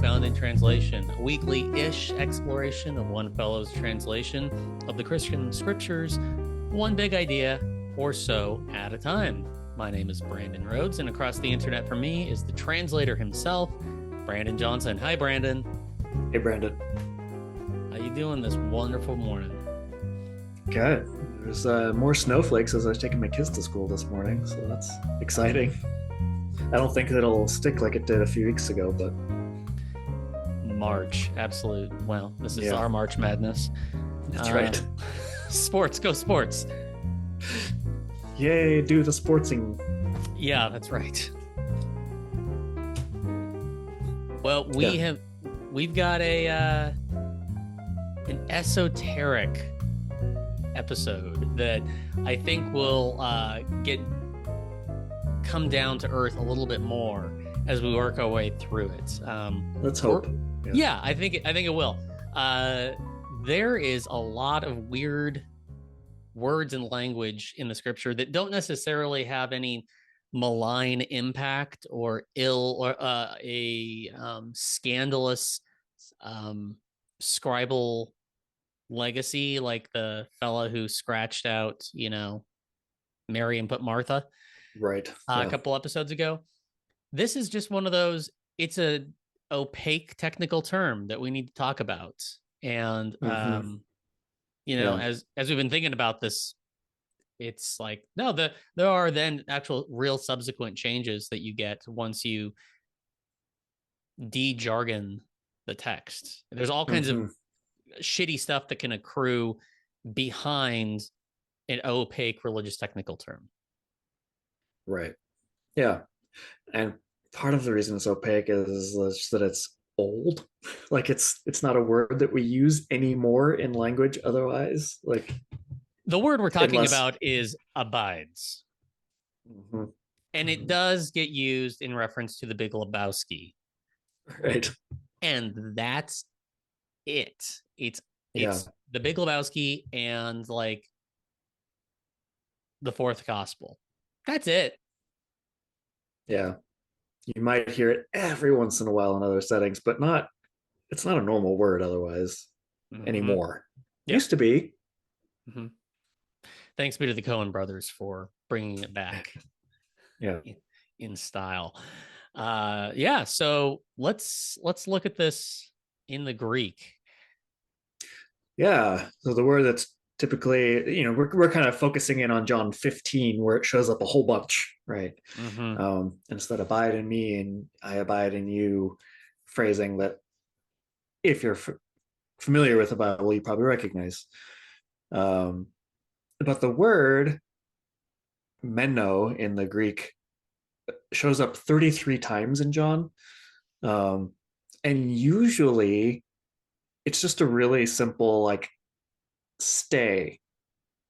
Found in Translation, a weekly-ish exploration of one fellow's translation of the Christian scriptures, one big idea or so at a time. My name is Brandon Rhodes, and across the internet for me is the translator himself, Brandon Johnson. Hi, Brandon. Hey, Brandon. How you doing this wonderful morning? Good. There's more snowflakes as I was taking my kids to school this morning, so that's exciting. I don't think it'll stick like it did a few weeks ago, but... March, absolute. Well, this is our March Madness. That's right. Sports, go sports. Yay, do the sportsing. Yeah, that's right. Well, we've got an esoteric episode that I think will come down to earth a little bit more as we work our way through it. Let's hope. Yeah, I think it will. There is a lot of weird words and language in the scripture that don't necessarily have any malign impact or ill or a scandalous scribal legacy, like the fella who scratched out, Mary and put Martha right a couple episodes ago. This is just one of those, it's a opaque technical term that we need to talk about. And as we've been thinking about this, it's like, no, there are then actual real subsequent changes that you get once you de-jargon the text. There's all kinds of shitty stuff that can accrue behind an opaque religious technical term. Right. Yeah. And part of the reason it's opaque is that it's old. Like it's not a word that we use anymore in language otherwise. Like the word we're talking about is abides. Mm-hmm. And it does get used in reference to the Big Lebowski. Right. And that's it. It's the Big Lebowski and like the fourth gospel. That's it. Yeah. You might hear it every once in a while in other settings, but it's not a normal word otherwise anymore. Yeah. Used to be. Mm-hmm. Thanks be to the Coen brothers for bringing it back. in style. So let's look at this in the Greek. Yeah. So the word that's typically, we're kind of focusing in on John 15 where it shows up a whole bunch, right? Instead of abide in me and I abide in you, phrasing that if you're familiar with the Bible, you probably recognize. But the word meno in the Greek shows up 33 times in John. And usually it's just a really simple, like, stay.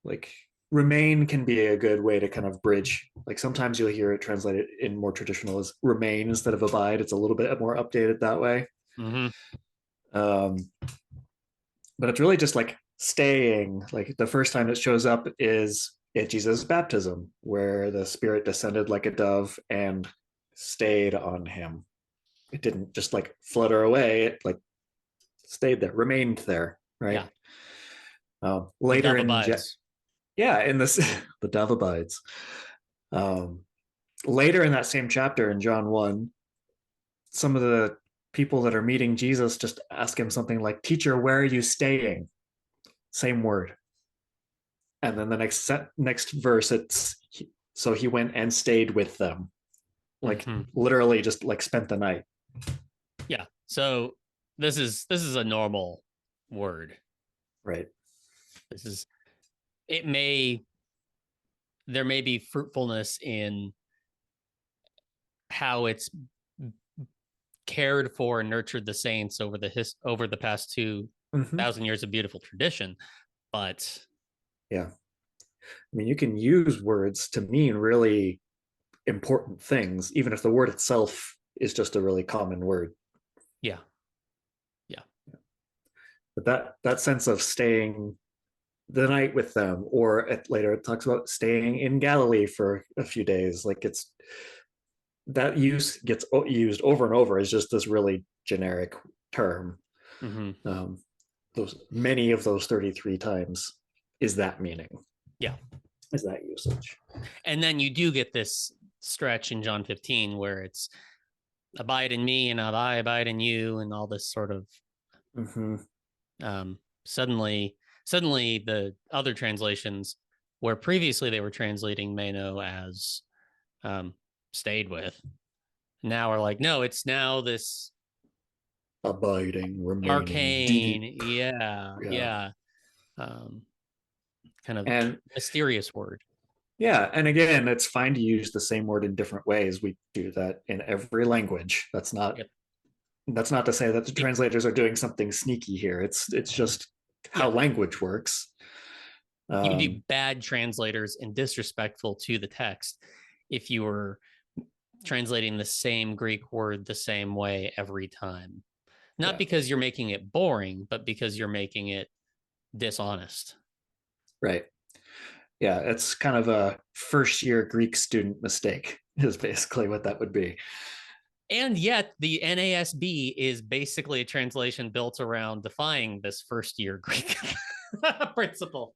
Like, remain can be a good way to kind of bridge. Like, sometimes you'll hear it translated in more traditional as remain instead of abide. It's a little bit more updated that way. But it's really just like staying. Like, the first time it shows up is at Jesus' baptism, where the Spirit descended like a dove and stayed on him. It didn't just like flutter away. It like stayed there, remained there, right? Later in this, the dove abides. Later in that same chapter in John 1, some of the people that are meeting Jesus just ask him something like, "Teacher, where are you staying?" Same word. And then the next verse, so he went and stayed with them. Like literally just like spent the night. Yeah. So this is a normal word. Right. There may be fruitfulness in how it's cared for and nurtured the saints over the past 2,000 years of beautiful tradition, but yeah, I mean, you can use words to mean really important things, even if the word itself is just a really common word. Yeah. But that sense of staying the night with them, or later it talks about staying in Galilee for a few days. Like, it's that use gets used over and over as just this really generic term. Those many of those 33 times is that meaning. Yeah. Is that usage. And then you do get this stretch in John 15 where it's abide in me and I abide in you, and all this sort of suddenly the other translations where previously they were translating meno as stayed with, now are like, no, it's now this abiding, remaining, arcane, deep. yeah. Kind of and mysterious word. Yeah, and again, it's fine to use the same word in different ways. We do that in every language. That's not to say that the translators are doing something sneaky here. It's just how language works. You would be bad translators and disrespectful to the text if you were translating the same Greek word the same way every time. Not because you're making it boring, but because you're making it dishonest. Right. Yeah, it's kind of a first year Greek student mistake, is basically what that would be. And yet the NASB is basically a translation built around defying this first year Greek principle.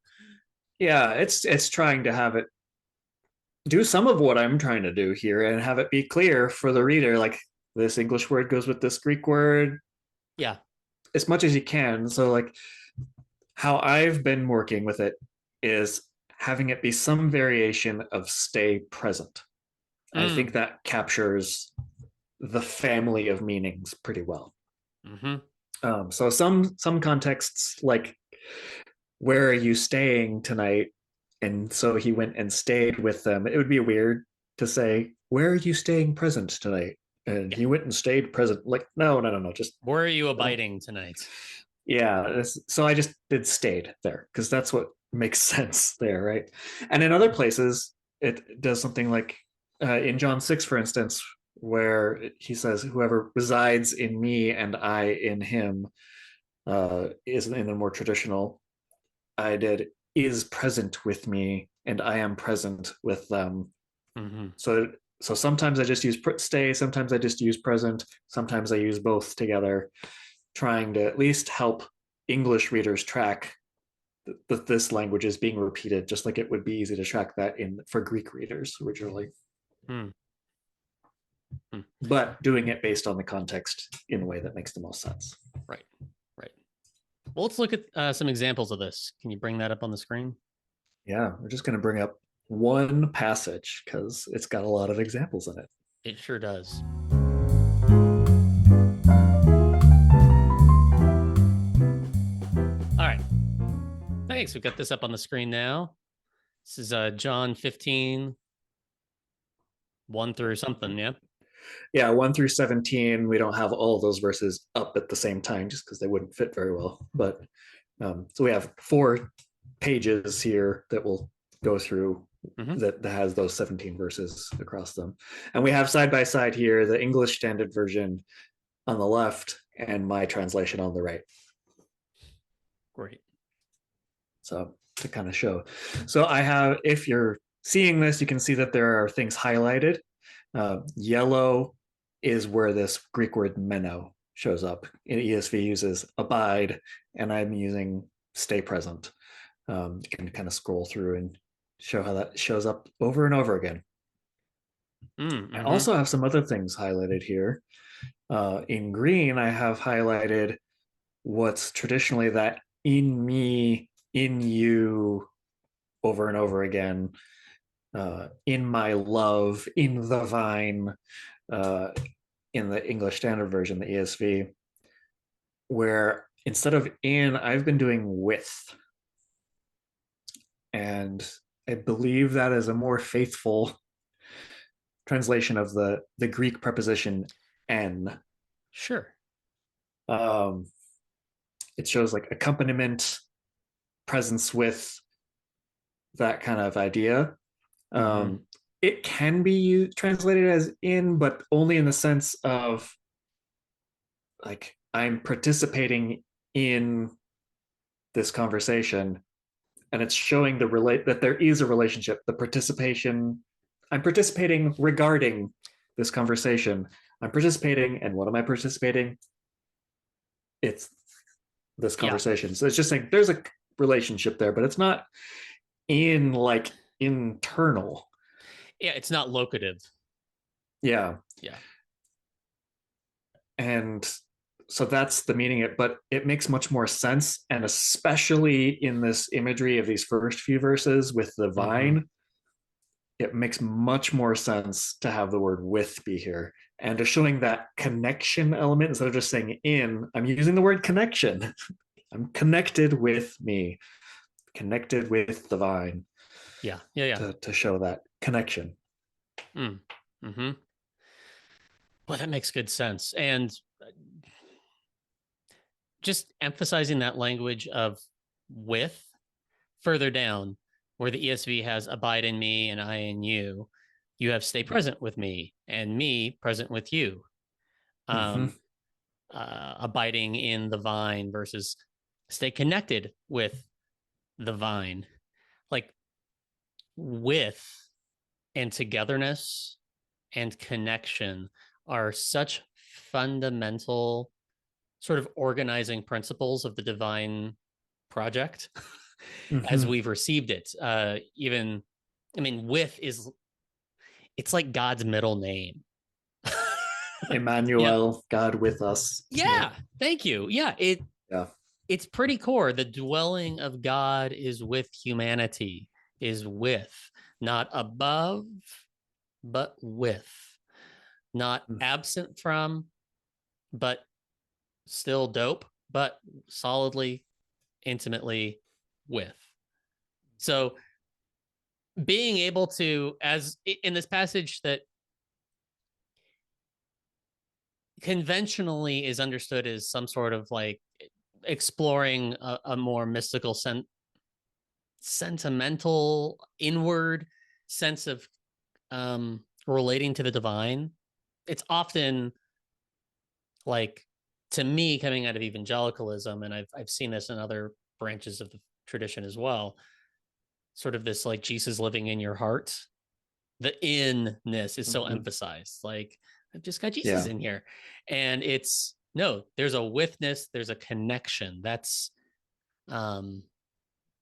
Yeah, it's trying to have it do some of what I'm trying to do here and have it be clear for the reader, like this English word goes with this Greek word. Yeah. As much as you can. So like how I've been working with it is having it be some variation of stay present. I think that captures the family of meanings pretty well. So some contexts, like where are you staying tonight? And so he went and stayed with them. It would be weird to say, where are you staying present tonight? And he went and stayed present. Like, no, just where are you abiding tonight? Yeah, so I just did stayed there because that's what makes sense there, right? And in other places, it does something like in John 6, for instance, where he says, whoever resides in me and I in him is in the more traditional. I did is present with me and I am present with them. So sometimes I just use stay, sometimes I just use present, sometimes I use both together, trying to at least help English readers track that this language is being repeated, just like it would be easy to track that in for Greek readers originally. But doing it based on the context in a way that makes the most sense. Right. Well, let's look at some examples of this. Can you bring that up on the screen? Yeah, we're just going to bring up one passage because it's got a lot of examples in it. It sure does. All right. Thanks. We've got this up on the screen now. This is John 15, 1 through something, yeah? Yeah, 1 through 17. We don't have all of those verses up at the same time just because they wouldn't fit very well. But so we have 4 pages here that we'll go through that has those 17 verses across them. And we have side by side here the English Standard Version on the left and my translation on the right. Great. So to kind of show. So I have, if you're seeing this, you can see that there are things highlighted. Yellow is where this Greek word meno shows up. In ESV uses abide, and I'm using stay present. You can kind of scroll through and show how that shows up over and over again. I also have some other things highlighted here. In green, I have highlighted what's traditionally that in me, in you, over and over again. In my love, in the vine, in the English Standard Version, the ESV, where instead of in, I've been doing with. And I believe that is a more faithful translation of the Greek preposition en. Sure. It shows like accompaniment, presence with, that kind of idea. It can be translated as in, but only in the sense of like I'm participating in this conversation, and it's showing that there is a relationship. The participation, I'm participating regarding this conversation. I'm participating, and what am I participating? It's this conversation. So it's just saying there's a relationship there, but it's not in like internal. Yeah, it's not locative. Yeah. Yeah. And so that's the meaning of it, but it makes much more sense. And especially in this imagery of these first few verses with the vine, it makes much more sense to have the word with be here and to showing that connection element instead of just saying in. I'm using the word connection. I'm connected with me, connected with the vine. Yeah. To show that connection. Mm-hmm. Well, that makes good sense. And just emphasizing that language of with further down, where the ESV has abide in me and I in you, you have stay present with me and me present with you. Abiding in the vine versus stay connected with the vine. Like with and togetherness and connection are such fundamental sort of organizing principles of the divine project as we've received it. Even, I mean, with is, it's like God's middle name. Emmanuel, God with us. Yeah. Thank you. Yeah. It's pretty core. The dwelling of God is with humanity, is with, not above, but with, not absent from, but still dope, but solidly, intimately with. So being able to, as in this passage that conventionally is understood as some sort of like exploring a more mystical sentimental inward sense of relating to the divine, it's often like, to me, coming out of evangelicalism, and I've seen this in other branches of the tradition as well, sort of this like Jesus living in your heart. The inness is so emphasized. Like, I've just got Jesus in here. And it's no, there's a withness, there's a connection. That's that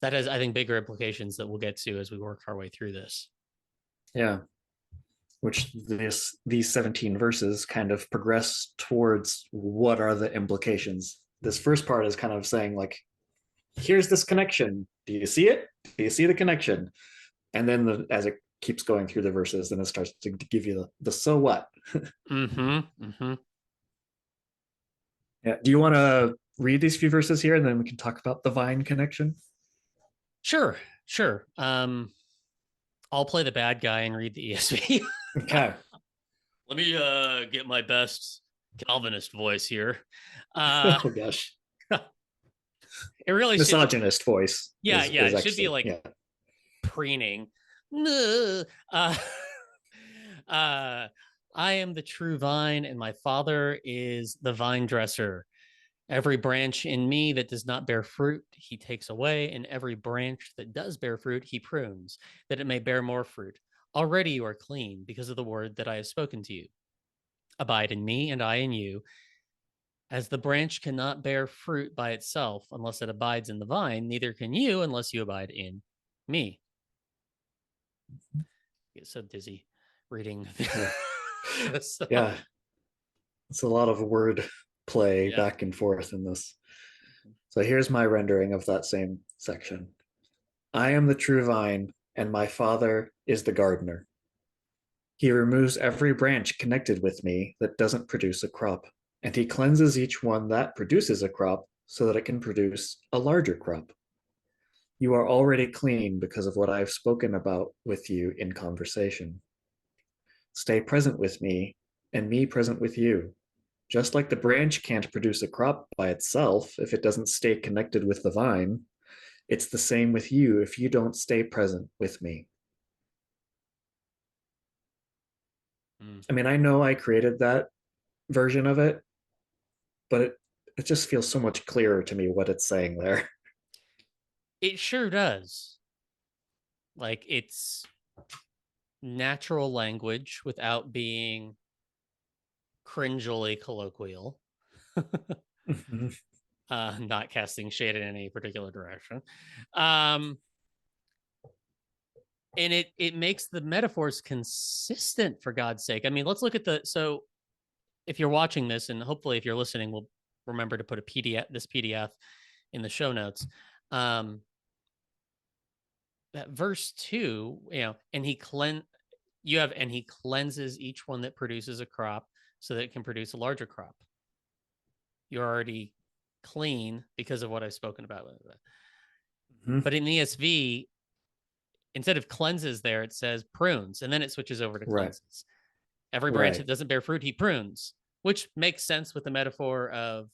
has, I think, bigger implications that we'll get to as we work our way through this. Yeah. Which these 17 verses kind of progress towards what are the implications. This first part is kind of saying like, here's this connection. Do you see it? Do you see the connection? And then as it keeps going through the verses, then it starts to give you the so what. Yeah. Do you want to read these few verses here and then we can talk about the vine connection? Sure. I'll play the bad guy and read the ESV. Okay. Let me get my best Calvinist voice here. Oh gosh. It really misogynist voice. Yeah, it should be like preening. I am the true vine, and my Father is the vine dresser. Every branch in me that does not bear fruit, he takes away, and every branch that does bear fruit, he prunes, that it may bear more fruit. Already you are clean because of the word that I have spoken to you. Abide in me, and I in you. As the branch cannot bear fruit by itself unless it abides in the vine, neither can you unless you abide in me. I get so dizzy reading. Yeah. It's a lot of word play back and forth in this. So here's my rendering of that same section. I am the true vine, and my Father is the gardener. He removes every branch connected with me that doesn't produce a crop, and he cleanses each one that produces a crop so that it can produce a larger crop. You are already clean because of what I have spoken about with you in conversation. Stay present with me, and me present with you. Just like the branch can't produce a crop by itself if it doesn't stay connected with the vine, it's the same with you if you don't stay present with me. I mean, I know I created that version of it, but it just feels so much clearer to me what it's saying there. It sure does. Like, it's natural language without being cringely colloquial. Mm-hmm. Not casting shade in any particular direction. And it makes the metaphors consistent, for God's sake. I mean, let's look at so if you're watching this, and hopefully if you're listening, we'll remember to put this PDF in the show notes. That verse 2, and he cleanses each one that produces a crop so that it can produce a larger crop. You're already clean because of what I've spoken about. Mm-hmm. But in ESV, instead of cleanses there, it says prunes, and then it switches over to cleanses. Right. Every branch that doesn't bear fruit, he prunes, which makes sense with the metaphor of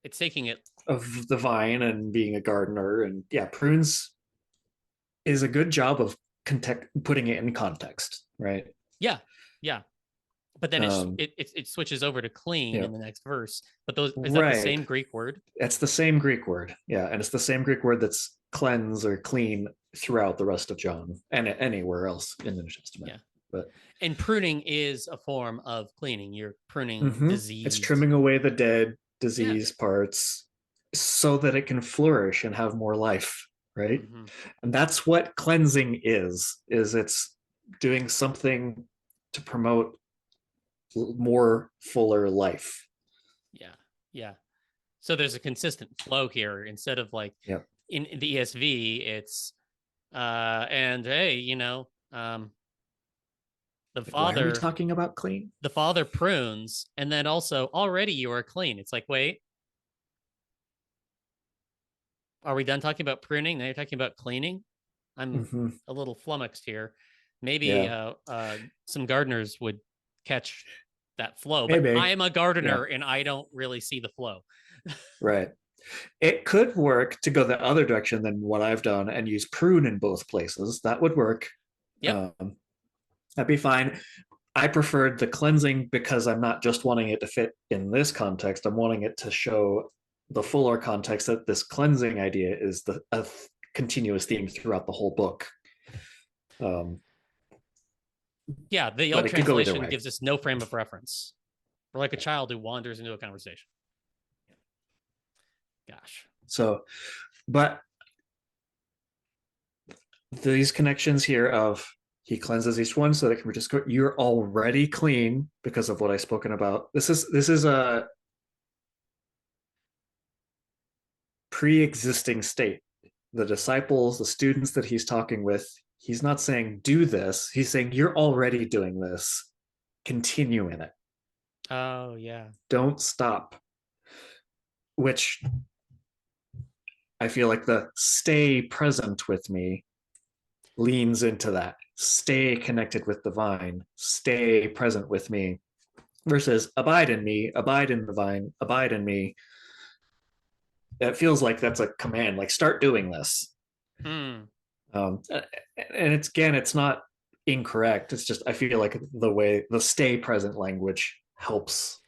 it's taking it of the vine and being a gardener. And prunes is a good job of putting it in context, right? Yeah. But then it switches over to clean in the next verse. But is that the same Greek word? It's the same Greek word, and it's the same Greek word that's cleanse or clean throughout the rest of John and anywhere else in the New Testament. And pruning is a form of cleaning. You're pruning disease. It's trimming away the dead, diseased parts so that it can flourish and have more life, right? Mm-hmm. And that's what cleansing is it's doing something to promote more fuller life. Yeah. So there's a consistent flow here. Instead of like in the ESV, it's and hey, the father. Why are we talking about clean? The father prunes, and then also already you are clean. It's like, wait, are we done talking about pruning? Now you're talking about cleaning. I'm a little flummoxed here. Maybe some gardeners would catch that flow, but I am a gardener and I don't really see the flow. Right. It could work to go the other direction than what I've done and use prune in both places. That would work. That'd be fine. I preferred the cleansing because I'm not just wanting it to fit in this context. I'm wanting it to show the fuller context that this cleansing idea is a continuous theme throughout the whole book. The old translation gives us no frame of reference. We're like a child who wanders into a conversation. Gosh. So, but these connections here of he cleanses each one so that it can just go, you're already clean because of what I've spoken about. This is a pre-existing state. The disciples, the students that he's talking with, he's not saying do this. He's saying you're already doing this. Continue in it. Oh, yeah. Don't stop. Which I feel like the stay present with me leans into that. Stay connected with the vine. Stay present with me. Versus abide in me, abide in the vine, abide in me. It feels like that's a command, like start doing this. And it's not incorrect. It's just I feel like the way the stay present language helps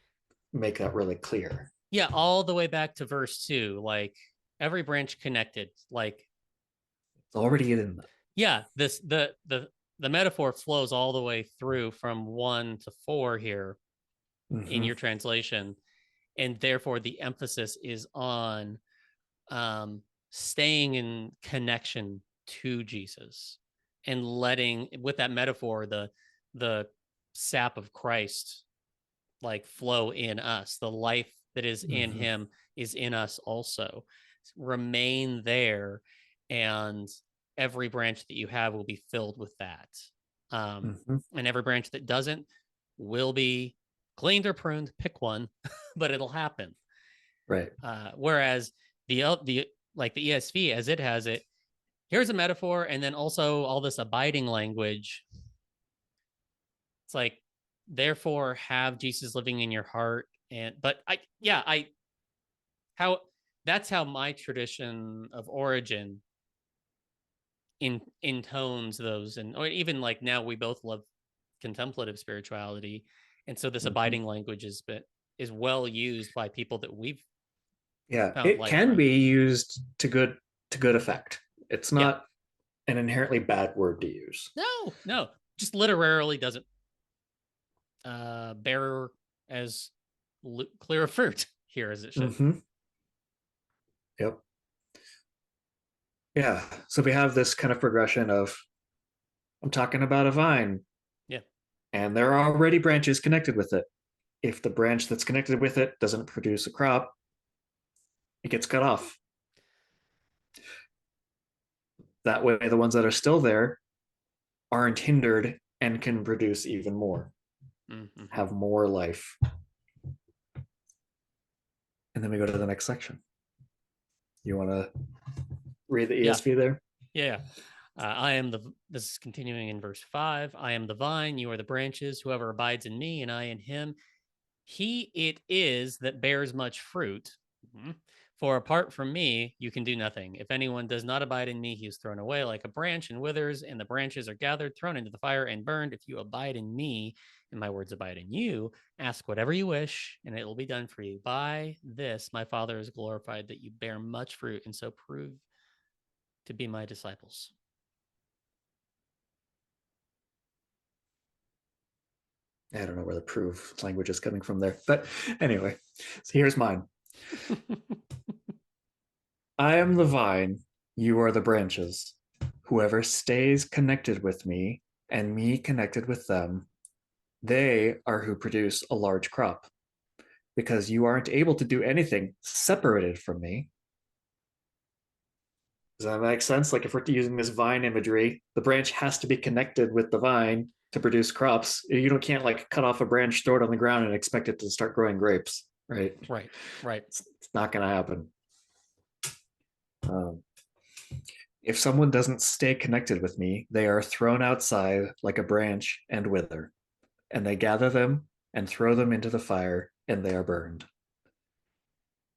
make that really clear. Yeah, all the way back to verse 2, like every branch connected, like it's already in them. Yeah, the metaphor flows all the way through from 1 to 4 here in your translation, and therefore the emphasis is on staying in connection to Jesus and letting, with that metaphor, the sap of Christ like flow in us. The life that is in him is in us also. Remain there, and every branch that you have will be filled with that. And every branch that doesn't will be cleaned or pruned. Pick one, but it'll happen. Right. Whereas the ESV, as it has it, here's a metaphor, and then also all this abiding language. It's like, therefore, have Jesus living in your heart, that's how my tradition of origin intones those, or even like now we both love contemplative spirituality, and so this abiding language is well used by people that we've it can be used to good effect. It's not an inherently bad word to use. No, just literarily doesn't bear as clear fruit here as it should. Mm-hmm. Yep. Yeah. So we have this kind of progression of I'm talking about a vine, Yeah. and there are already branches connected with it. If the branch that's connected with it doesn't produce a crop, it gets cut off. That way, the ones that are still there aren't hindered and can produce even more, Mm-hmm. have more life. And then we go to the next section. You want to read the Yeah. ESV there? Yeah. This is continuing in verse 5. I am the vine, you are the branches. Whoever abides in me and I in him, he it is that bears much fruit. Mhm. For apart from me, you can do nothing. If anyone does not abide in me, he is thrown away like a branch and withers, and the branches are gathered, thrown into the fire, and burned. If you abide in me, and my words abide in you, ask whatever you wish, and it will be done for you. By this, my Father is glorified, that you bear much fruit, and so prove to be my disciples. I don't know where the proof language is coming from there. But anyway, so here's mine. I am the vine, you are the branches. Whoever stays connected with me and me connected with them, they are who produce a large crop. Because you aren't able to do anything separated from me. Does that make sense? Like if we're using this vine imagery, the branch has to be connected with the vine to produce crops. Can't like cut off a branch, throw it on the ground, and expect it to start growing grapes, right? Right, right. It's not going to happen. Um, if someone doesn't stay connected with me, they are thrown outside like a branch and wither, and they gather them and throw them into the fire, and they are burned.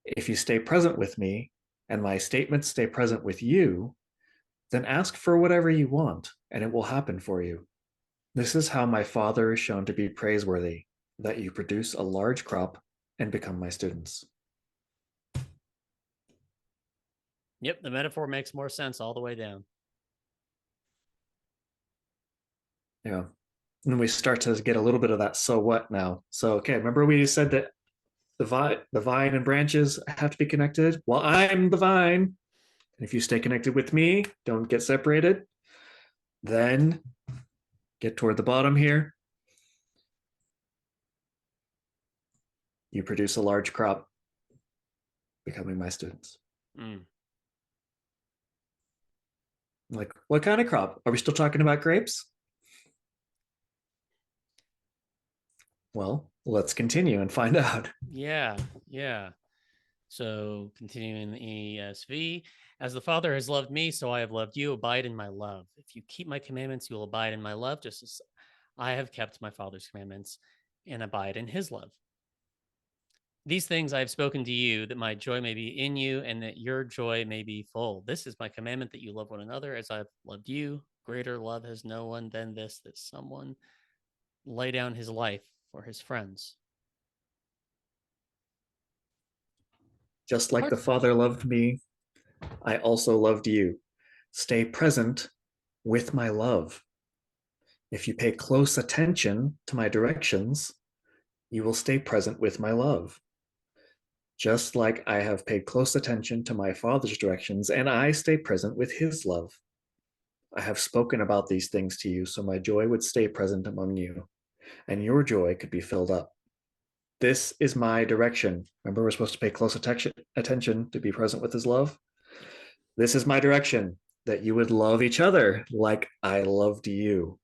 If you stay present with me, and my statements stay present with you, then ask for whatever you want, and it will happen for you. This is how my Father is shown to be praiseworthy, that you produce a large crop and become my students. Yep, the metaphor makes more sense all the way down. Yeah. And we start to get a little bit of that so what now. So, okay, remember we said that the vine and branches have to be connected? Well, I'm the vine. And if you stay connected with me, don't get separated. Then get toward the bottom here. You produce a large crop, becoming my students. Mm. Like, what kind of crop? Are we still talking about grapes? Well, let's continue and find out. Yeah, yeah. So continuing the ESV, as the Father has loved me, so I have loved you. Abide in my love. If you keep my commandments, you will abide in my love, just as I have kept my Father's commandments and abide in his love. These things I have spoken to you, that my joy may be in you and that your joy may be full. This is my commandment, that you love one another as I've loved you. Greater love has no one than this, that someone lay down his life for his friends. Just like the Father loved me, I also loved you. Stay present with my love. If you pay close attention to my directions, you will stay present with my love. Just like I have paid close attention to my Father's directions, and I stay present with his love. I have spoken about these things to you, so my joy would stay present among you, and your joy could be filled up. This is my direction. Remember, we're supposed to pay close attention to be present with his love? Yep. This is my direction, that you would love each other like I loved you.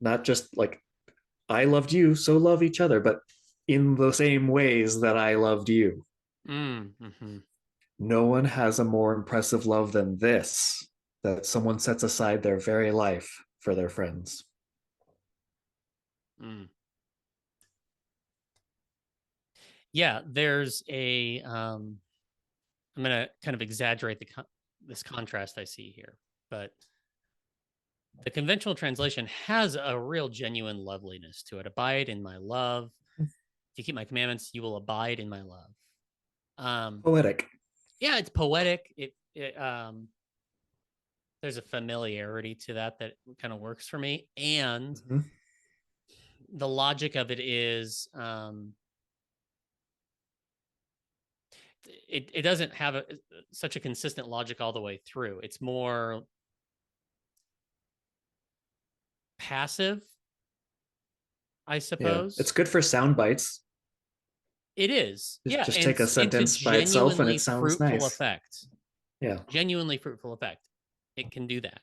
Not just like I loved you, so love each other, but in the same ways that I loved you. Mm-hmm. No one has a more impressive love than this, that someone sets aside their very life for their friends. Mm. Yeah, there's a I'm going to kind of exaggerate this contrast I see here, but the conventional translation has a real genuine loveliness to it. Abide in my love. If you keep my commandments, you will abide in my love. Poetic. Yeah, it's poetic. There's a familiarity to that kind of works for me. And mm-hmm. the logic of it is it doesn't have such a consistent logic all the way through. It's more passive, I Yeah, suppose. it's good for sound bites. It is. Yeah, Just and take a into sentence by itself and genuinely it sounds fruitful nice. effect. Yeah. Genuinely fruitful effect. It can do that.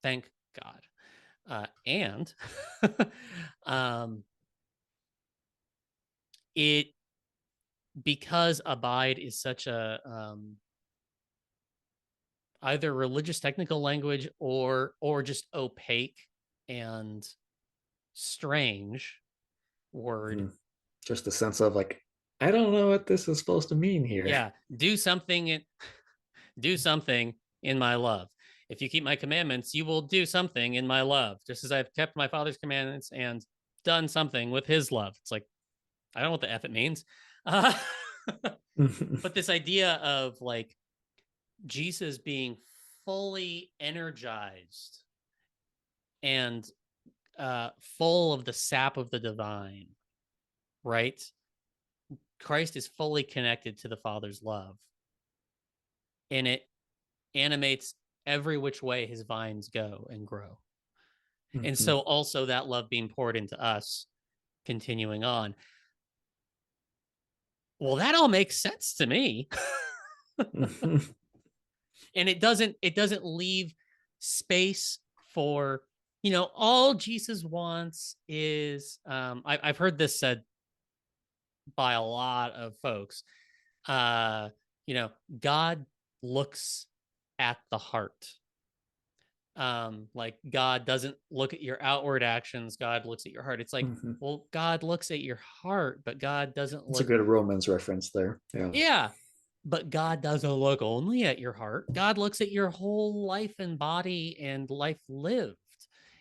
Thank God. And it, because abide is such a either religious technical language or just opaque and strange word. Mm-hmm. Just a sense of like, I don't know what this is supposed to mean here. Yeah, do something in my love. If you keep my commandments, you will do something in my love, just as I've kept my Father's commandments and done something with his love. It's like, I don't know what the F it means. But this idea of like Jesus being fully energized and full of the sap of the divine, right? Christ is fully connected to the Father's love, and it animates every which way his vines go and grow. And so also that love being poured into us, continuing on. Well, that all makes sense to me. And it doesn't leave space for, all Jesus wants is I've heard this said by a lot of folks. uh God looks at the heart. Like God doesn't look at your outward actions, God looks at your heart. It's like, well, God looks at your heart, but God doesn't It's a look. good Romans reference there. Yeah. Yeah, but God doesn't look only at your heart. God looks at your whole life and body and life lived.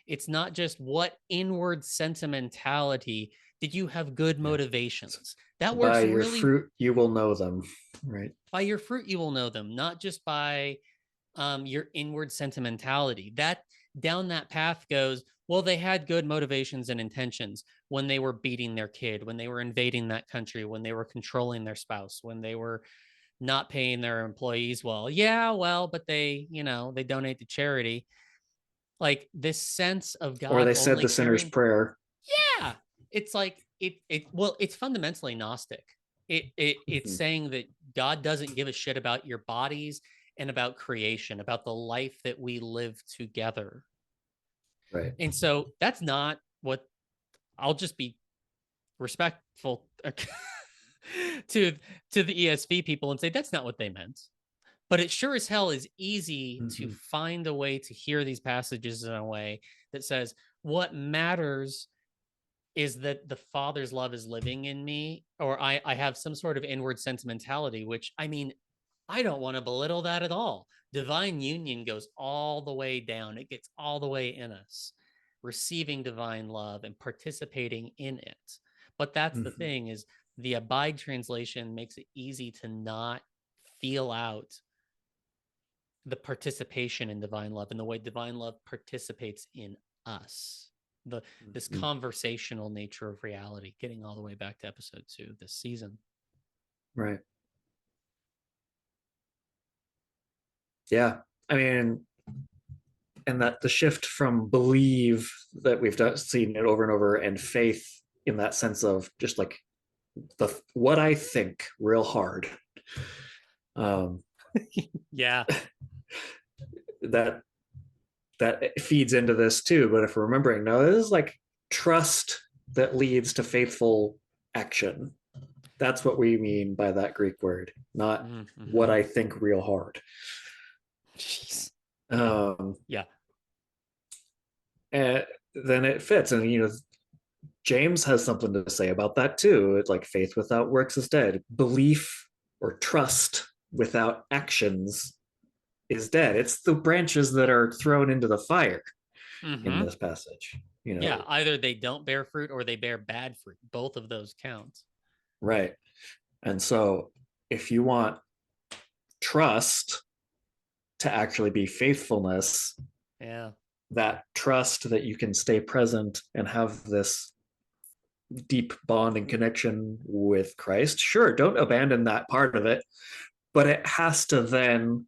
It's not just what inward sentimentality did you have, good Yeah. motivations. That By works your really. fruit you will know them. Right. By your fruit you will know them, not just by your inward sentimentality. That down that path goes, well, they had good motivations and intentions when they were beating their kid, when they were invading that country, when they were controlling their spouse, when they were not paying their employees well. Yeah, well, but they donate to charity. Like this sense of Or God they said only the sinner's caring. prayer. Yeah, it's like it's fundamentally Gnostic. It's saying that God doesn't give a shit about your bodies and about creation, about the life that we live together. Right. And so that's not what. I'll just be respectful to the ESV people and say that's not what they meant. But it sure as hell is easy to find a way to hear these passages in a way that says what matters is that the Father's love is living in me, or I have some sort of inward sentimentality, which, I mean, I don't want to belittle that at all. Divine union goes all the way down, it gets all the way in us, receiving divine love and participating in it. But that's the thing, is the Abide translation makes it easy to not feel out the participation in divine love and the way divine love participates in us. This conversational nature of reality, getting all the way back to episode 2 this season. Right. Yeah. I mean, and that the shift from believe that we've seen it over and over, and faith in that sense of just like what I think real hard. Yeah. that feeds into this too. But if we're remembering, no, this is like trust that leads to faithful action. That's what we mean by that Greek word, not what I think real hard. Jeez. Yeah. And then it fits. And, James has something to say about that too. It's like faith without works is dead. Belief or trust without actions is dead. It's the branches that are thrown into the fire in this passage. Yeah, either they don't bear fruit or they bear bad fruit. Both of those count. Right. And so if you want trust to actually be faithfulness, yeah, that trust that you can stay present and have this deep bond and connection with Christ, sure, don't abandon that part of it, but it has to then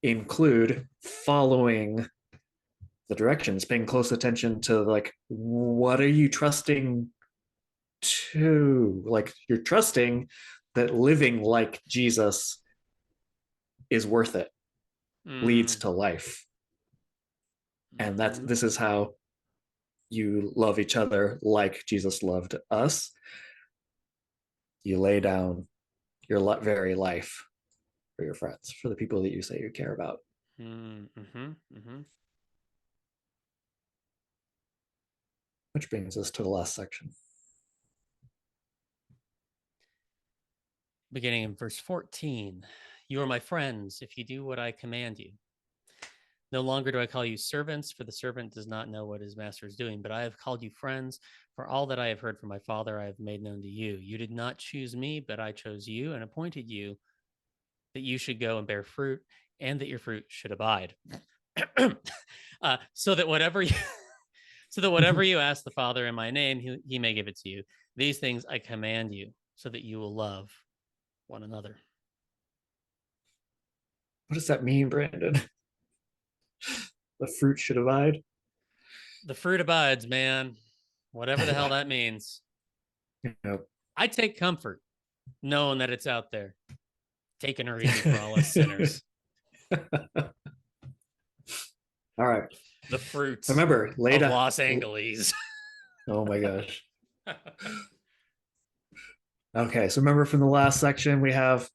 include following the directions, paying close attention to like, what are you trusting to? Like, you're trusting that living like Jesus is worth it, leads to life. And this is how you love each other like Jesus loved us. You lay down your very life for your friends, for the people that you say you care about. Which brings us to the last section. Beginning in verse 14. You are my friends if you do what I command you. No longer do I call you servants, for the servant does not know what his master is doing, but I have called you friends, for all that I have heard from my Father I have made known to you. You did not choose me, but I chose you and appointed you that you should go and bear fruit, and that your fruit should abide. So that whatever you ask the Father in my name, he may give it to you. These things I command you, so that you will love one another. What does that mean, Brandon? The fruit should abide? The fruit abides, man. Whatever the hell that means. Yep. I take comfort knowing that it's out there, taking her easy for all us sinners. All right. The fruits remember, of Los Angeles. Oh my gosh. Okay, so remember from the last section, we have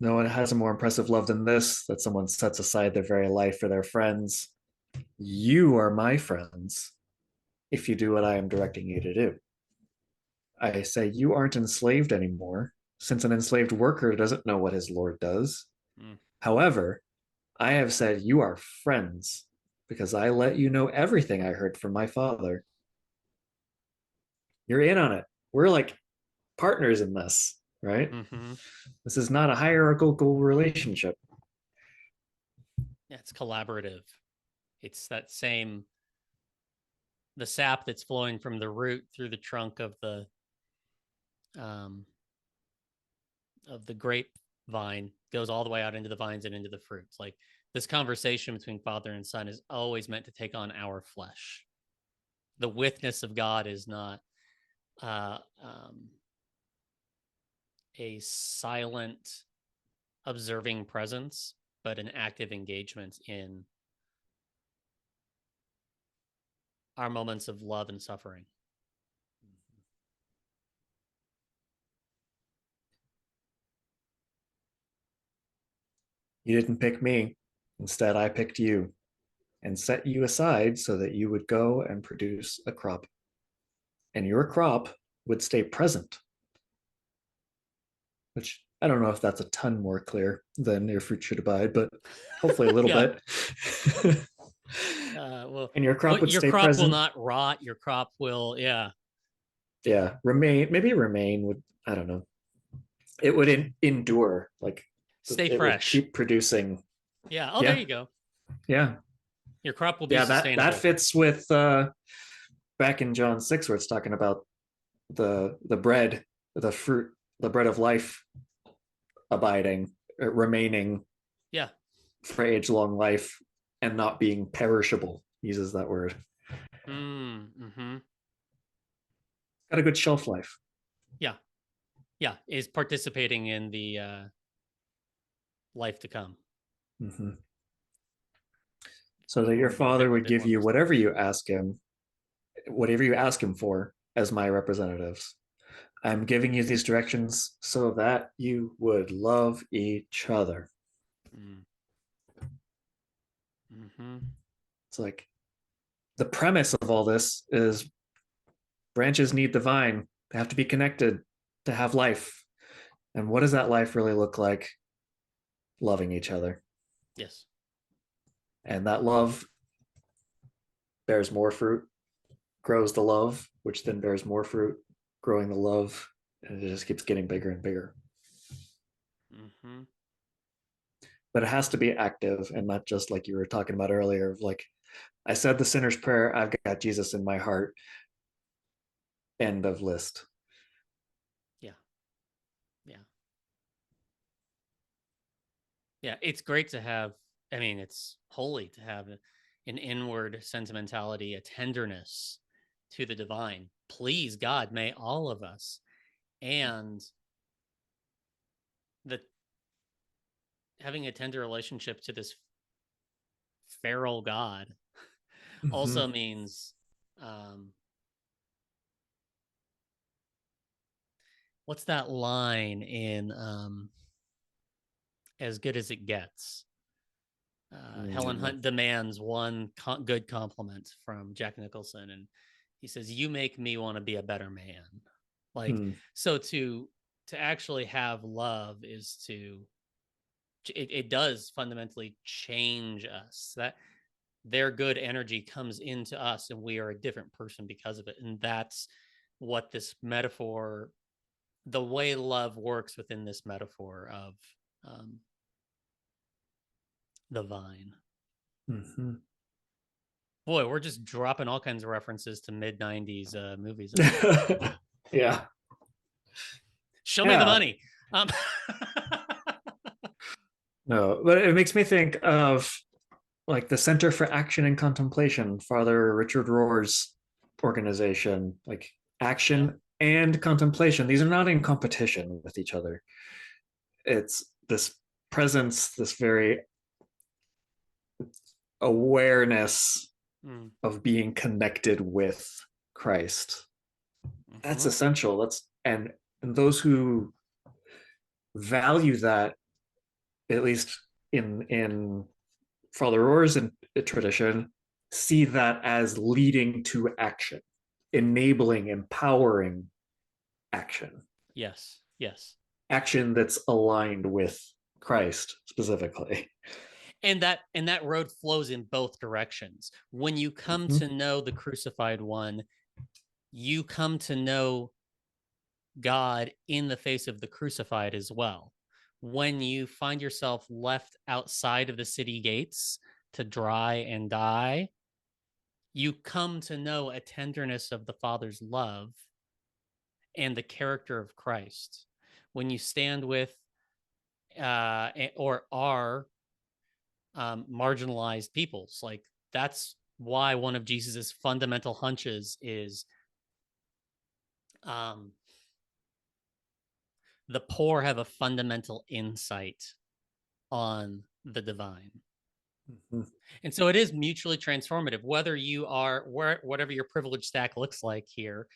no one has a more impressive love than this, that someone sets aside their very life for their friends. You are my friends if you do what I am directing you to do. I say you aren't enslaved anymore, since an enslaved worker doesn't know what his lord does. However, I have said you are friends because I let you know everything I heard from my Father. You're in on it. We're like partners in this, right? This is not a hierarchical relationship. Yeah, it's collaborative. It's that same, the sap that's flowing from the root through the trunk of the grapevine goes all the way out into the vines and into the fruits. Like, this conversation between Father and Son is always meant to take on our flesh. The witness of God is not a silent, observing presence, but an active engagement in our moments of love and suffering. You didn't pick me. Instead, I picked you and set you aside so that you would go and produce a crop. And your crop would stay present. Which I don't know if that's a ton more clear than your fruit should abide, but hopefully a little bit. And your crop would stay present. Your crop will not rot. Your crop will, remain. Maybe remain would, I don't know. It would endure, like stay fresh, keep producing. Yeah. Oh, there you go. Yeah. Your crop will be sustainable. That fits with back in John 6, where it's talking about the bread, the fruit, the bread of life abiding, remaining, for age-long life and not being perishable. He uses that word. Got a good shelf life. Yeah, is participating in the life to come. So that your Father would give you whatever you ask him for as my representatives. I'm giving you these directions so that you would love each other. It's like the premise of all this is branches need the vine. They have to be connected to have life. And what does that life really look like? Loving each other. Yes. And that love bears more fruit, grows the love, which then bears more fruit, growing the love, and it just keeps getting bigger and bigger. But it has to be active and not just like you were talking about earlier, like I said the sinner's prayer, I've got Jesus in my heart. End of list. Yeah. Yeah. Yeah. It's great to have, I mean, it's holy to have an inward sentimentality, a tenderness to the divine. Please, God, may all of us. And the having a tender relationship to this feral God also means what's that line in As Good as It Gets? Helen Hunt demands one good compliment from Jack Nicholson, and he says, "You make me want to be a better man." Like, so to actually have love is to it does fundamentally change us. That their good energy comes into us, and we are a different person because of it. And that's what this metaphor, the way love works within this metaphor of the vine. Boy, we're just dropping all kinds of references to mid-90s movies. Yeah. Show me the money. No, but it makes me think of like the Center for Action and Contemplation, Father Richard Rohr's organization. Like action and contemplation, these are not in competition with each other. It's this presence, this very awareness of being connected with Christ. That's essential. That's and those who value that, at least in Father Rohr's tradition, see that as leading to action, enabling, empowering action. Yes. Action that's aligned with Christ specifically. And that road flows in both directions. When you come to know the crucified one, you come to know God in the face of the crucified as well. When you find yourself left outside of the city gates to dry and die, you come to know a tenderness of the Father's love and the character of Christ. When you stand with or are marginalized peoples, like that's why one of Jesus's fundamental hunches is the poor have a fundamental insight on the divine. And so it is mutually transformative, whether you are whatever your privilege stack looks like here,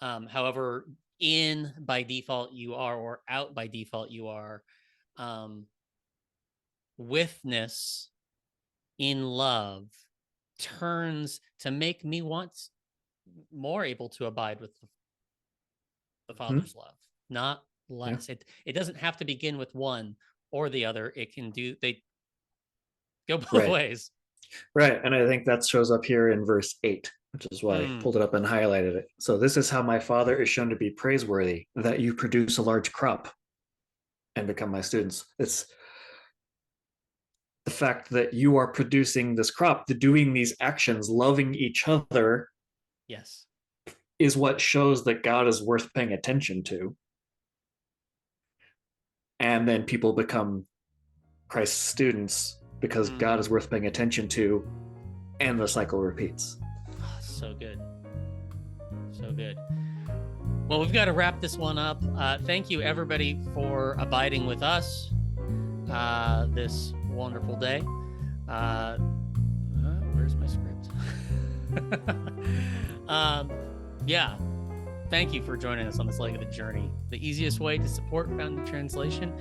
however in by default you are or out by default you are, witness in love turns to make me want more able to abide with the Father's love, not less. It doesn't have to begin with one or the other. It can do, they go both ways. Right. And I think that shows up here in verse 8, which is why I pulled it up and highlighted it. So this is how my Father is shown to be praiseworthy, that you produce a large crop and become my students. It's the fact that you are producing this crop, doing these actions, loving each other, is what shows that God is worth paying attention to. And then people become Christ's students because God is worth paying attention to, and the cycle repeats. So good. So good. Well, we've got to wrap this one up. Thank you, everybody, for abiding with us this wonderful day. Where's my script? Thank you for joining us on this leg of the journey. The easiest way to support Founded Translation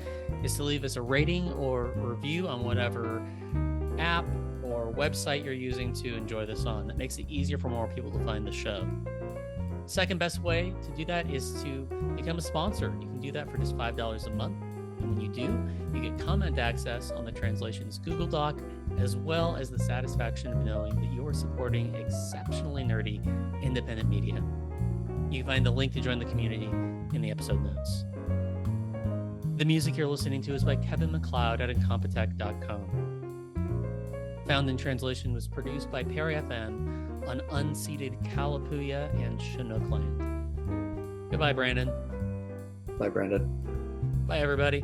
is to leave us a rating or review on whatever app or website you're using to enjoy this on. That makes it easier for more people to find the show. Second best way to do that is to become a sponsor. You can do that for just $5 a month. And when you do, you get comment access on the Translations Google Doc, as well as the satisfaction of knowing that you are supporting exceptionally nerdy independent media. You can find the link to join the community in the episode notes. The music you're listening to is by Kevin MacLeod at incompetech.com. Found in Translation was produced by Perry FM on unceded Kalapuya and Chinook land. Goodbye, Brandon. Bye, Brandon. Bye, everybody.